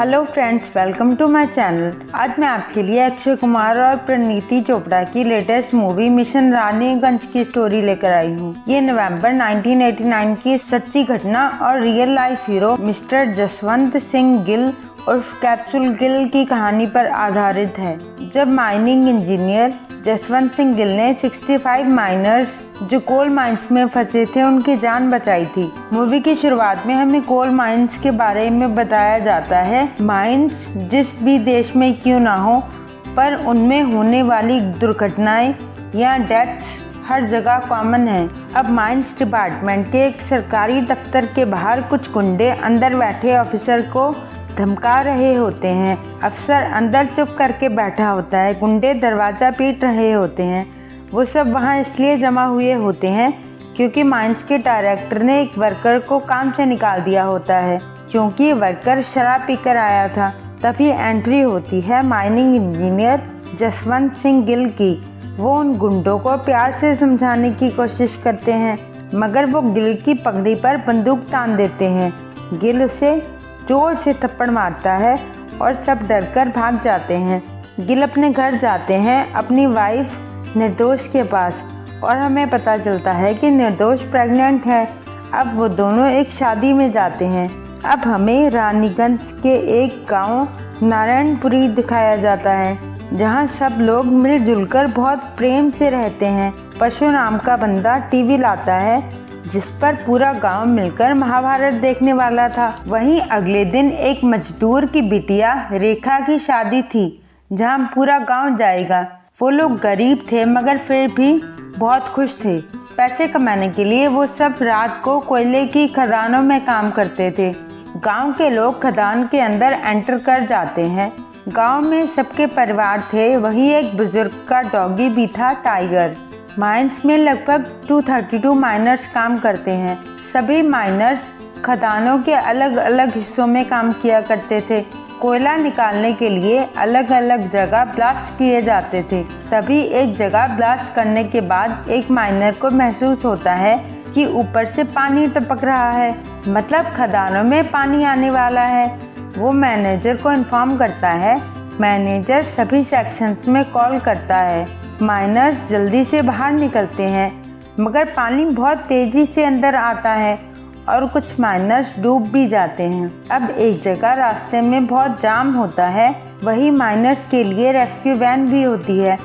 Hello friends, welcome to my channel. आज मैं आपके लिए अक्षय कुमार और परिणीति चोपड़ा की लेटेस्ट मूवी मिशन रानीगंज की स्टोरी लेकर आई हूँ। ये नवंबर 1989 की सच्ची घटना और real life hero mister Jaswant Singh Gill उर्फ कैप्सूल गिल की कहानी पर आधारित है। जब माइनिंग इंजीनियर जसवंत सिंह गिल ने 65 माइनर्स जो कोल माइंस में फंसे थे उनकी जान बचाई थी। मूवी की शुरुआत में हमें कोल माइंस के बारे में बताया जाता है। माइंस जिस भी देश में क्यों ना हो, पर उनमें होने वाली दुर्घटनाएं या डेथ्स हर जगह कॉमन है। अब माइंस डिपार्टमेंट के एक सरकारी दफ्तर के बाहर कुछ गुंडे अंदर बैठे ऑफिसर को धमका रहे होते हैं। अफसर अंदर चुप करके बैठा होता है। गुंडे दरवाज़ा पीट रहे होते हैं। वो सब वहाँ इसलिए जमा हुए होते हैं क्योंकि माइंस के डायरेक्टर ने एक वर्कर को काम से निकाल दिया होता है, क्योंकि वर्कर शराब पीकर आया था। तभी एंट्री होती है माइनिंग इंजीनियर जसवंत सिंह गिल की। वो उन गुंडों को प्यार से समझाने की कोशिश करते हैं, मगर वो गिल की पगड़ी पर बंदूक तान देते हैं। गिल उसे जोर से थप्पड़ मारता है और सब डरकर भाग जाते हैं। गिल अपने घर जाते हैं, अपनी वाइफ निर्दोष के पास, और हमें पता चलता है कि निर्दोष प्रेग्नेंट है। अब वो दोनों एक शादी में जाते हैं। अब हमें रानीगंज के एक गांव नारायणपुरी दिखाया जाता है, जहां सब लोग मिलजुल कर बहुत प्रेम से रहते हैं। पशु नाम का बंदा टीवी लाता है जिस पर पूरा गांव मिलकर महाभारत देखने वाला था। वहीं अगले दिन एक मजदूर की बिटिया रेखा की शादी थी, जहां पूरा गांव जाएगा। वो लोग गरीब थे मगर फिर भी बहुत खुश थे। पैसे कमाने के लिए वो सब रात को कोयले की खदानों में काम करते थे। गांव के लोग खदान के अंदर एंटर कर जाते हैं। गांव में सबके परिवार थे। वही एक बुजुर्ग का डॉगी भी था, टाइगर। माइंस में लगभग 232 माइनर्स काम करते हैं। सभी माइनर्स खदानों के अलग अलग हिस्सों में काम किया करते थे। कोयला निकालने के लिए अलग अलग जगह ब्लास्ट किए जाते थे। तभी एक जगह ब्लास्ट करने के बाद एक माइनर को महसूस होता है कि ऊपर से पानी टपक रहा है, मतलब खदानों में पानी आने वाला है। वो मैनेजर को इन्फॉर्म करता है। मैनेजर सभी सेक्शंस में कॉल करता है। माइनर्स जल्दी से बाहर निकलते हैं, मगर पानी बहुत तेज़ी से अंदर आता है और कुछ माइनर्स डूब भी जाते हैं। अब एक जगह रास्ते में बहुत जाम होता है। वही माइनर्स के लिए रेस्क्यू वैन भी होती है।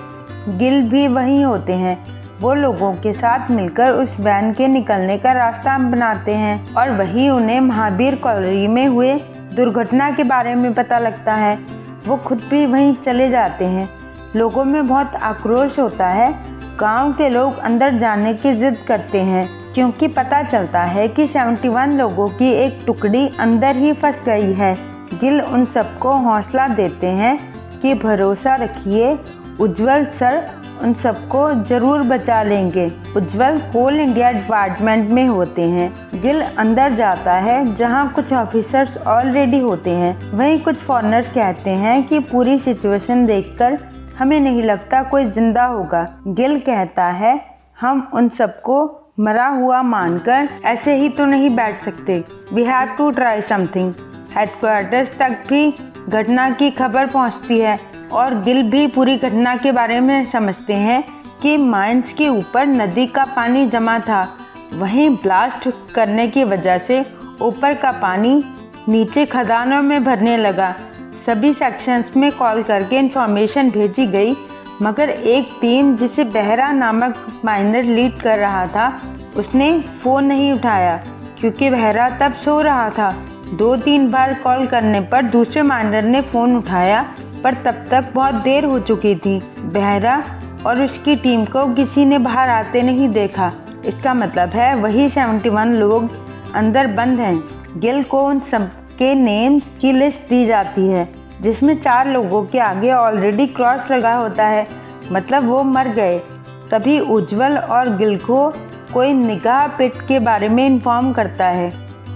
गिल भी वहीं होते हैं। वो लोगों के साथ मिलकर उस वैन के निकलने का रास्ता बनाते हैं, और वही उन्हें महावीर कॉलोनी में हुए दुर्घटना के बारे में पता लगता है। वो खुद भी वहीं चले जाते हैं। लोगों में बहुत आक्रोश होता है। गांव के लोग अंदर जाने की जिद करते हैं, क्योंकि पता चलता है कि 71 लोगों की एक टुकड़ी अंदर ही फंस गई है। गिल उन सबको हौसला देते हैं कि भरोसा रखिए, उज्जवल सर उन सबको जरूर बचा लेंगे। उज्जवल कोल इंडिया डिपार्टमेंट में होते हैं। गिल अंदर जाता है जहां कुछ ऑफिसर्स ऑलरेडी होते हैं। वहीं कुछ फॉरेनर्स कहते हैं कि पूरी सिचुएशन देखकर हमें नहीं लगता कोई जिंदा होगा। गिल कहता है, हम उन सबको मरा हुआ मानकर ऐसे ही तो नहीं बैठ सकते। We have to try something. Headquarters तक भी घटना की खबर पहुंचती है और गिल भी पूरी घटना के बारे में समझते हैं कि माइंस के ऊपर नदी का पानी जमा था। वहीं ब्लास्ट करने की वजह से ऊपर का पानी नीचे खदानों में भरने लगा। सभी सेक्शंस में कॉल करके इंफॉर्मेशन भेजी गई, मगर एक टीम जिसे बहरा नामक माइनर लीड कर रहा था, उसने फ़ोन नहीं उठाया क्योंकि बहरा तब सो रहा था। 2-3 बार कॉल करने पर दूसरे माइनर ने फ़ोन उठाया, पर तब तक बहुत देर हो चुकी थी। बहरा और उसकी टीम को किसी ने बाहर आते नहीं देखा। इसका मतलब है वही 71 लोग अंदर बंद हैं। गिल को उन सब के नेम्स की लिस्ट दी जाती है, जिसमें 4 लोगों के आगे ऑलरेडी क्रॉस लगा होता है, मतलब वो मर गए। तभी उज्जवल और गिल को कोई निगाह पिट के बारे में इन्फॉर्म करता है,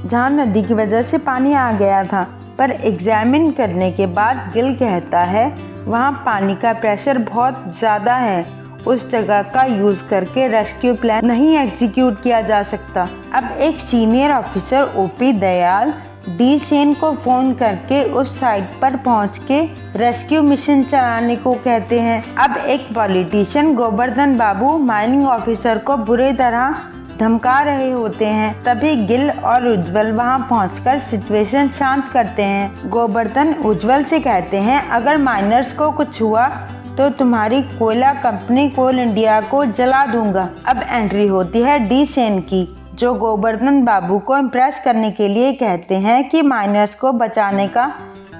जहां नदी की वजह से पानी आ गया था। पर एग्जामिन करने के बाद गिल कहता है वहां पानी का प्रेशर बहुत ज़्यादा है, उस जगह का यूज़ करके रेस्क्यू प्लान नहीं एग्जीक्यूट किया जा सकता। अब एक senior officer OP Dayal D Sen को फोन करके उस साइट पर पहुंच के रेस्क्यू मिशन चलाने को कहते हैं। अब एक पॉलिटिशियन गोवर्धन बाबू माइनिंग ऑफिसर को बुरी तरह धमका रहे होते हैं। तभी गिल और उज्जवल वहां पहुंचकर सिचुएशन शांत करते हैं। गोवर्धन उज्जवल से कहते हैं, अगर माइनर्स को कुछ हुआ तो तुम्हारी कोयला कंपनी कोल इंडिया को जला दूंगा। अब एंट्री होती है डी सेन की, जो गोवर्धन बाबू को इम्प्रेस करने के लिए कहते हैं कि माइनर्स को बचाने का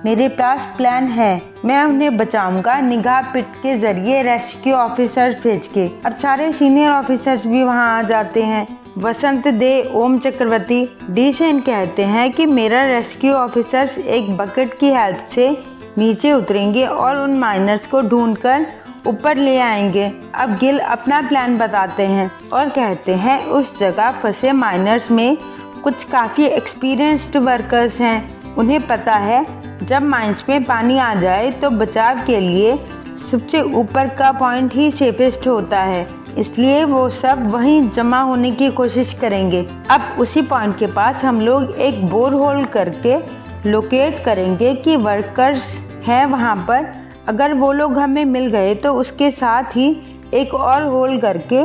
मेरे पास प्लान है, मैं उन्हें बचाऊंगा निगाह पिट के जरिए रेस्क्यू ऑफिसर्स भेज के। अब सारे सीनियर ऑफिसर्स भी वहां आ जाते हैं। वसंत दे, ओम चक्रवर्ती, डी सेन कहते हैं कि मेरा रेस्क्यू ऑफिसर्स एक बकेट की हेल्प से नीचे उतरेंगे और उन माइनर्स को ढूंढकर ऊपर ले आएंगे। अब गिल अपना प्लान बताते हैं और कहते हैं उस जगह फंसे माइनर्स में कुछ काफ़ी एक्सपीरियंस्ड वर्कर्स हैं। उन्हें पता है जब माइंस में पानी आ जाए तो बचाव के लिए सबसे ऊपर का पॉइंट ही सेफेस्ट होता है, इसलिए वो सब वहीं जमा होने की कोशिश करेंगे। अब उसी पॉइंट के पास हम लोग एक बोर होल करके लोकेट करेंगे कि वर्कर्स हैं वहाँ पर। अगर वो लोग हमें मिल गए तो उसके साथ ही एक और होल करके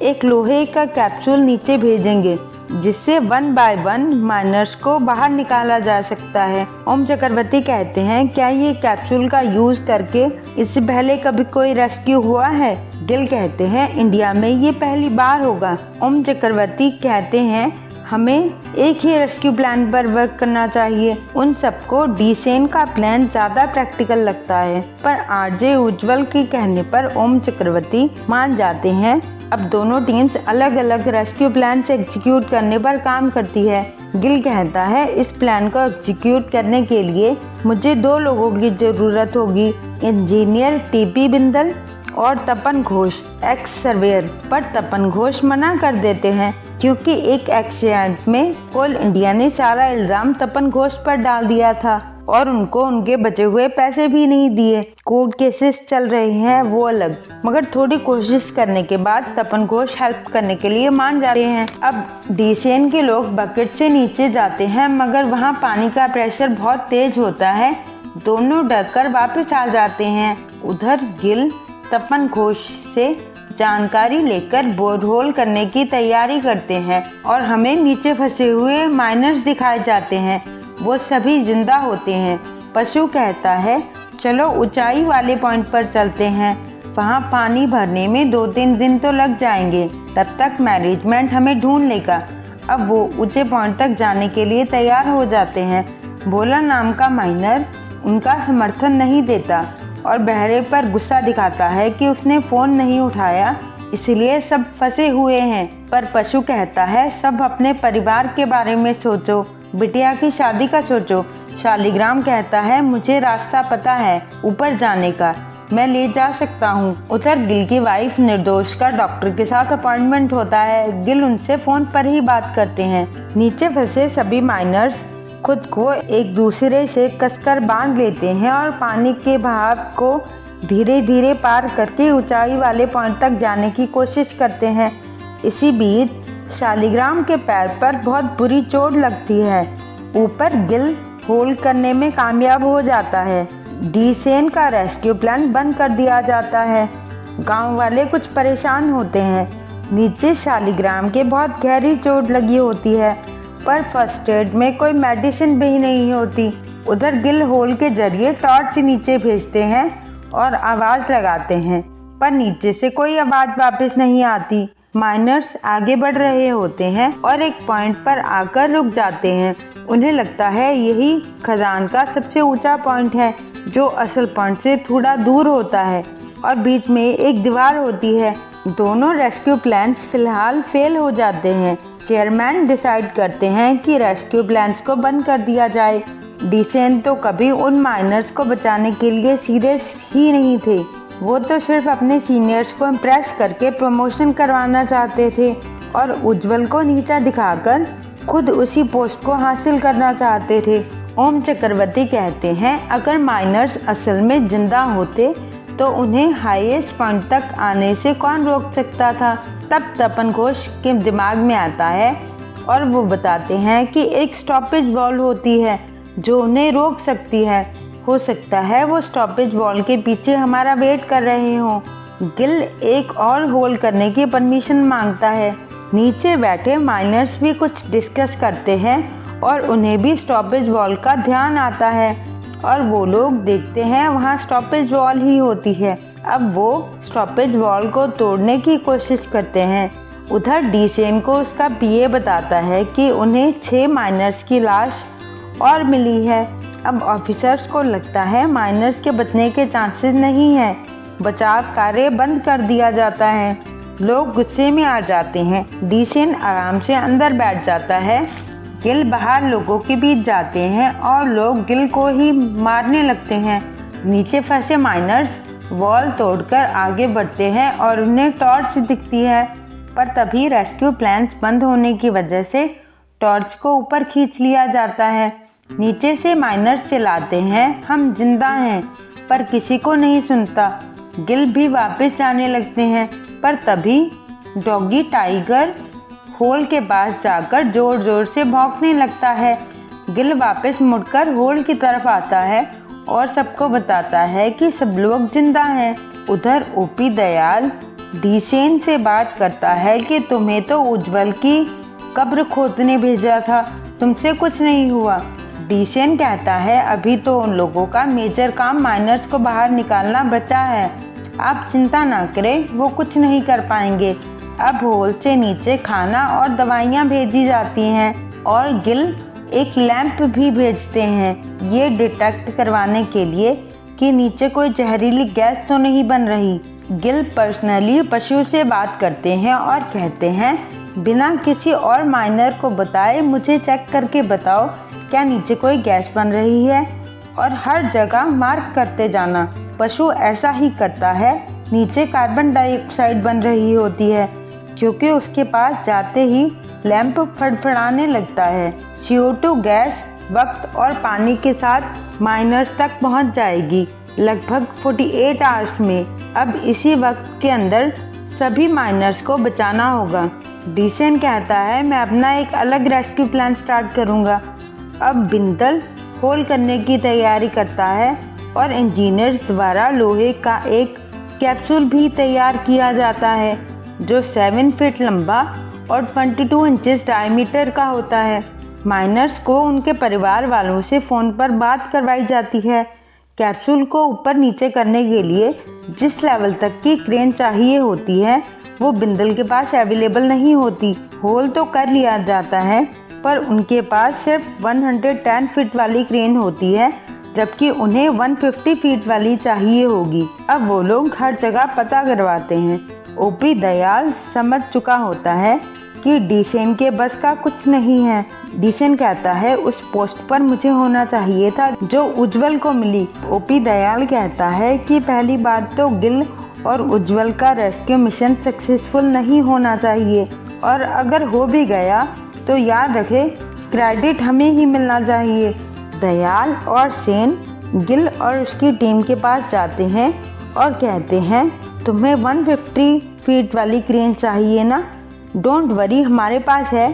एक लोहे का कैप्सूल नीचे भेजेंगे, जिससे 1 बाय 1 माइनर्स को बाहर निकाला जा सकता है। ओम चक्रवर्ती कहते हैं, क्या ये कैप्सूल का यूज करके इससे पहले कभी कोई रेस्क्यू हुआ है? गिल कहते हैं, इंडिया में ये पहली बार होगा। ओम चक्रवर्ती कहते हैं, हमें एक ही रेस्क्यू प्लान पर वर्क करना चाहिए। उन सबको डी सेन का प्लान ज्यादा प्रैक्टिकल लगता है, पर आरजे उज्जवल के कहने पर ओम चक्रवर्ती मान जाते हैं। अब दोनों टीम्स अलग अलग रेस्क्यू प्लान से एग्जीक्यूट करने पर काम करती है। गिल कहता है, इस प्लान को एग्जीक्यूट करने के लिए मुझे 2 लोगों की जरूरत होगी, इंजीनियर टीपी बिंदल और तपन घोष एक्स सर्वेयर। पर तपन घोष मना कर देते हैं क्योंकि एक एक्सीडेंट में कोल इंडिया ने सारा इल्जाम तपन घोष पर डाल दिया था और उनको उनके बचे हुए पैसे भी नहीं दिए। कोर्ट केसेस चल रहे हैं वो अलग, मगर थोड़ी कोशिश करने के बाद तपन घोष हेल्प करने के लिए मान जाते हैं। अब डी सेन के लोग बकेट से नीचे जाते हैं, मगर वहाँ पानी का प्रेशर बहुत तेज होता है। दोनों डरकर वापस आ जाते हैं। उधर गिल तपन घोष से जानकारी लेकर बोरहोल करने की तैयारी करते हैं और हमें नीचे फंसे हुए माइनर्स दिखाए जाते हैं। वो सभी जिंदा होते हैं। पशु कहता है, चलो ऊंचाई वाले पॉइंट पर चलते हैं, वहाँ पानी भरने में 2-3 दिन तो लग जाएंगे, तब तक मैनेजमेंट हमें ढूंढ लेगा। अब वो ऊंचे पॉइंट तक जाने के लिए तैयार हो जाते हैं। भोला नाम का माइनर उनका समर्थन नहीं देता और बहरे पर गुस्सा दिखाता है कि उसने फ़ोन नहीं उठाया, इसलिए सब फंसे हुए हैं। पर पशु कहता है, सब अपने परिवार के बारे में सोचो, बिटिया की शादी का सोचो। शालिग्राम कहता है, मुझे रास्ता पता है ऊपर जाने का, मैं ले जा सकता हूँ। उधर गिल की वाइफ निर्दोष का डॉक्टर के साथ अपॉइंटमेंट होता है। गिल उनसे फ़ोन पर ही बात करते हैं। नीचे फंसे सभी माइनर्स खुद को एक दूसरे से कसकर बांध लेते हैं और पानी के बहाव को धीरे धीरे पार करके ऊंचाई वाले पॉइंट तक जाने की कोशिश करते हैं। इसी बीच शालिग्राम के पैर पर बहुत बुरी चोट लगती है। ऊपर गिल होल्ड करने में कामयाब हो जाता है। डी सेन का रेस्क्यू प्लान बंद कर दिया जाता है। गांव वाले कुछ परेशान होते हैं। नीचे शालिग्राम के बहुत गहरी चोट लगी होती है, पर फर्स्ट एड में कोई मेडिसिन भी नहीं होती। उधर गिल होल के जरिए टॉर्च नीचे भेजते हैं और आवाज़ लगाते हैं, पर नीचे से कोई आवाज़ वापस नहीं आती। माइनर्स आगे बढ़ रहे होते हैं और एक पॉइंट पर आकर रुक जाते हैं। उन्हें लगता है यही खदान का सबसे ऊंचा पॉइंट है, जो असल पॉइंट से थोड़ा दूर होता है और बीच में एक दीवार होती है। दोनों रेस्क्यू प्लान्स फिलहाल फेल हो जाते हैं। चेयरमैन डिसाइड करते हैं कि रेस्क्यू प्लान्स को बंद कर दिया जाए। डी सेन तो कभी उन माइनर्स को बचाने के लिए सीरियस ही नहीं थे। वो तो सिर्फ अपने सीनियर्स को इम्प्रेस करके प्रमोशन करवाना चाहते थे और उज्जवल को नीचा दिखाकर खुद उसी पोस्ट को हासिल करना चाहते थे। ओम चक्रवर्ती कहते हैं, अगर माइनर्स असल में जिंदा होते तो उन्हें हाईएस्ट पॉइंट तक आने से कौन रोक सकता था। तब तपन घोष के दिमाग में आता है, और वो बताते हैं कि एक स्टॉपेज वॉल होती है जो उन्हें रोक सकती है। हो सकता है वो स्टॉपेज वॉल के पीछे हमारा वेट कर रहे हों। गिल एक और होल करने की परमिशन मांगता है। नीचे बैठे माइनर्स भी कुछ डिस्कस करते हैं और उन्हें भी स्टॉपेज वॉल का ध्यान आता है और वो लोग देखते हैं वहाँ स्टॉपेज वॉल ही होती है। अब वो स्टॉपेज वॉल को तोड़ने की कोशिश करते हैं। उधर डीसेन को उसका पीए बताता है कि उन्हें 6 माइनर्स की लाश और मिली है। अब ऑफिसर्स को लगता है माइनर्स के बचने के चांसेस नहीं है। बचाव कार्य बंद कर दिया जाता है। लोग गुस्से में आ जाते हैं। डीसेन आराम से अंदर बैठ जाता है। गिल बाहर लोगों के बीच जाते हैं और लोग गिल को ही मारने लगते हैं। नीचे फंसे माइनर्स वॉल तोड़कर आगे बढ़ते हैं और उन्हें टॉर्च दिखती है, पर तभी रेस्क्यू प्लान्स बंद होने की वजह से टॉर्च को ऊपर खींच लिया जाता है। नीचे से माइनर्स चिल्लाते हैं हम जिंदा हैं, पर किसी को नहीं सुनता। गिल भी वापस जाने लगते हैं, पर तभी डॉगी टाइगर होल के पास जाकर जोर जोर से भौंकने लगता है। गिल वापस मुड़कर होल की तरफ आता है और सबको बताता है कि सब लोग जिंदा हैं। उधर ओपी दयाल डीसेन से बात करता है कि तुम्हें तो उज्जवल की कब्र खोदने भेजा था, तुमसे कुछ नहीं हुआ। डीसेन कहता है अभी तो उन लोगों का मेजर काम माइनर्स को बाहर निकालना बचा है, आप चिंता ना करें, वो कुछ नहीं कर पाएंगे। अब होल से नीचे खाना और दवाइयाँ भेजी जाती हैं और गिल एक लैंप भी भेजते हैं, ये डिटेक्ट करवाने के लिए कि नीचे कोई जहरीली गैस तो नहीं बन रही। गिल पर्सनली पशु से बात करते हैं और कहते हैं बिना किसी और माइनर को बताए मुझे चेक करके बताओ क्या नीचे कोई गैस बन रही है, और हर जगह मार्क करते जाना। पशु ऐसा ही करता है। नीचे कार्बन डाइऑक्साइड बन रही होती है क्योंकि उसके पास जाते ही लैंप फड़फड़ाने लगता है। CO2 गैस वक्त और पानी के साथ माइनर्स तक पहुंच जाएगी लगभग 48 आवर्स में। अब इसी वक्त के अंदर सभी माइनर्स को बचाना होगा। डीसेन कहता है मैं अपना एक अलग रेस्क्यू प्लान स्टार्ट करूंगा। अब बिंदल होल करने की तैयारी करता है और इंजीनियर्स द्वारा लोहे का एक कैप्सूल भी तैयार किया जाता है जो 7 फीट लंबा और 22 इंचेस डायमीटर का होता है। माइनर्स को उनके परिवार वालों से फ़ोन पर बात करवाई जाती है। कैप्सूल को ऊपर नीचे करने के लिए जिस लेवल तक की क्रेन चाहिए होती है वो बिंदल के पास अवेलेबल नहीं होती। होल तो कर लिया जाता है पर उनके पास सिर्फ 110 फीट वाली क्रेन होती है, जबकि उन्हें 150 फीट वाली चाहिए होगी। अब वो लोग हर जगह पता करवाते हैं। ओपी दयाल समझ चुका होता है कि डीसेन के बस का कुछ नहीं है। डीसेन कहता है उस पोस्ट पर मुझे होना चाहिए था जो उज्जवल को मिली। ओपी दयाल कहता है कि पहली बात तो गिल और उज्जवल का रेस्क्यू मिशन सक्सेसफुल नहीं होना चाहिए, और अगर हो भी गया तो याद रखे क्रेडिट हमें ही मिलना चाहिए। दयाल और सेन गिल और उसकी टीम के पास जाते हैं और कहते हैं तुम्हें 150 फीट वाली क्रेन चाहिए ना, डोंट वरी हमारे पास है,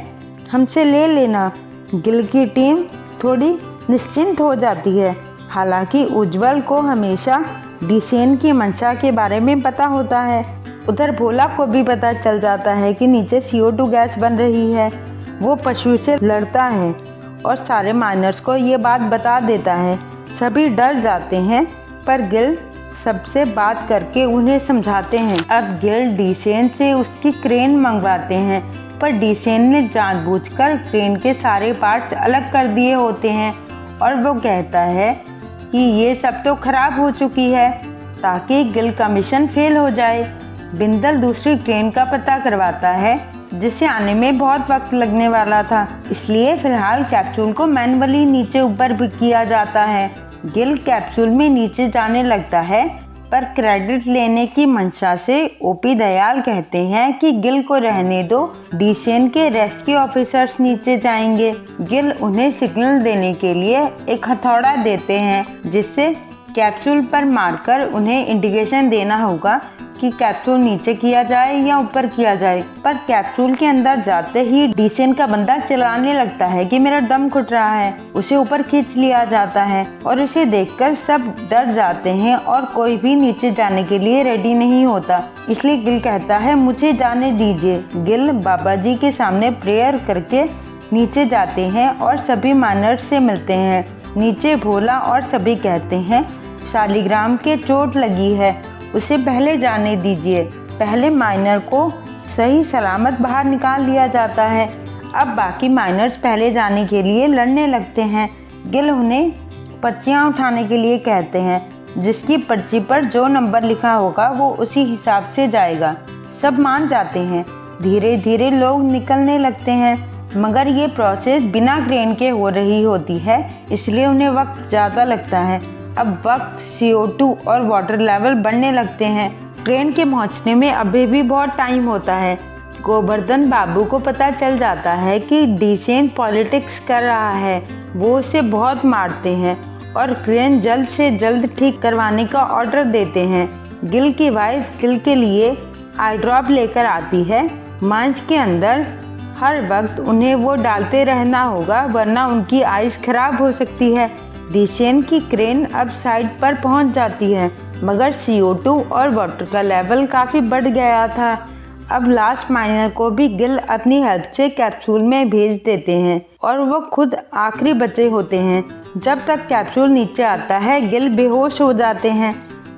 हमसे ले लेना। गिल की टीम थोड़ी निश्चिंत हो जाती है। हालांकि उज्जवल को हमेशा डीसेन की मंशा के बारे में पता होता है। उधर भोला को भी पता चल जाता है कि नीचे CO2 गैस बन रही है। वो पशु से लड़ता है और सारे माइनर्स को ये बात बता देता है। सभी डर जाते हैं पर गिल सबसे बात करके उन्हें समझाते हैं। अब गिल डीसेन से उसकी क्रेन मंगवाते हैं, पर डीसेन ने जानबूझकर क्रेन के सारे पार्ट्स अलग कर दिए होते हैं और वो कहता है कि ये सब तो खराब हो चुकी है ताकि गिल का मिशन फेल हो जाए। बिंदल दूसरी क्रेन का पता करवाता है जिसे आने में बहुत वक्त लगने वाला था, इसलिए फिलहाल कैप्सूल को मैनुअली नीचे ऊपर भी किया जाता है। गिल कैप्सूल में नीचे जाने लगता है, पर क्रेडिट लेने की मंशा से ओपी दयाल कहते हैं कि गिल को रहने दो, डीसेन के रेस्क्यू ऑफिसर्स नीचे जाएंगे। गिल उन्हें सिग्नल देने के लिए एक हथौड़ा देते हैं जिससे कैप्सूल पर मारकर उन्हें इंडिकेशन देना होगा कि कैप्सूल नीचे किया जाए या ऊपर किया जाए, पर कैप्सूल के अंदर जाते ही डीसेन का बंदा चिल्लाने लगता है कि मेरा दम घुट रहा है। उसे ऊपर खींच लिया जाता है और उसे देखकर सब डर जाते हैं और कोई भी नीचे जाने के लिए रेडी नहीं होता। इसलिए गिल कहता है मुझे जाने दीजिए। गिल बाबा जी के सामने प्रेयर करके नीचे जाते हैं और सभी माइनर्स से मिलते हैं। नीचे भोला और सभी कहते हैं शालिग्राम के चोट लगी है, उसे पहले जाने दीजिए। पहले माइनर को सही सलामत बाहर निकाल लिया जाता है। अब बाकी माइनर्स पहले जाने के लिए लड़ने लगते हैं। गिल उन्हें पर्चियाँ उठाने के लिए कहते हैं, जिसकी पर्ची पर जो नंबर लिखा होगा वो उसी हिसाब से जाएगा। सब मान जाते हैं। धीरे धीरे लोग निकलने लगते हैं, मगर ये प्रोसेस बिना क्रेन के हो रही होती है, इसलिए उन्हें वक्त ज़्यादा लगता है। अब वक्त CO2 और वाटर लेवल बढ़ने लगते हैं। ट्रेन के पहुंचने में अभी भी बहुत टाइम होता है। गोवर्धन बाबू को पता चल जाता है कि डीसेन पॉलिटिक्स कर रहा है। वो उसे बहुत मारते हैं और क्रेन जल्द से जल्द ठीक करवाने का ऑर्डर देते हैं। गिल की वाइफ गिल के लिए आई ड्रॉप लेकर आती है। मंच के अंदर हर वक्त उन्हें वो डालते रहना होगा, वरना उनकी आइस खराब हो सकती है। डीसेन की क्रेन अब साइड पर पहुंच जाती है, मगर CO2 और वाटर का लेवल काफ़ी बढ़ गया था। अब लास्ट माइनर को भी गिल अपनी हेल्प से कैप्सूल में भेज देते हैं और वो खुद आखिरी बचे होते हैं। जब तक कैप्सूल नीचे आता है गिल बेहोश हो जाते हैं,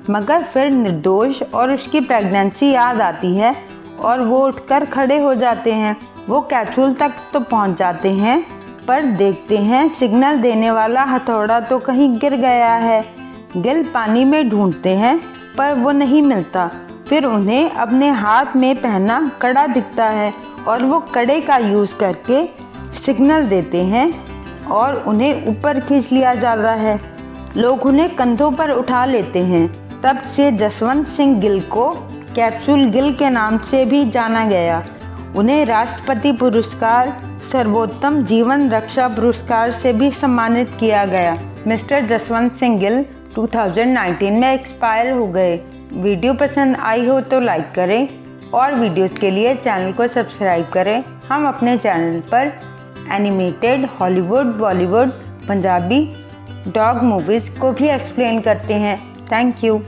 मगर फिर निर्दोष और उसकी प्रेगनेंसी याद आती है और वो उठकर खड़े हो जाते हैं। वो कैप्सूल तक तो पहुंच जाते हैं, पर देखते हैं सिग्नल देने वाला हथौड़ा तो कहीं गिर गया है। गिल पानी में ढूंढते हैं, पर वो नहीं मिलता। फिर उन्हें अपने हाथ में पहना कड़ा दिखता है और वो कड़े का यूज़ करके सिग्नल देते हैं और उन्हें ऊपर खींच लिया जाता है। लोग उन्हें कंधों पर उठा लेते हैं। तब से जसवंत सिंह गिल को कैप्सूल गिल के नाम से भी जाना गया। उन्हें राष्ट्रपति पुरस्कार, सर्वोत्तम जीवन रक्षा पुरस्कार से भी सम्मानित किया गया। मिस्टर जसवंत सिंह गिल 2019 में एक्सपायर हो गए। वीडियो पसंद आई हो तो लाइक करें और वीडियोस के लिए चैनल को सब्सक्राइब करें। हम अपने चैनल पर animated, Hollywood, Bollywood, Punjabi, dog movies को भी एक्सप्लेन करते हैं। Thank you.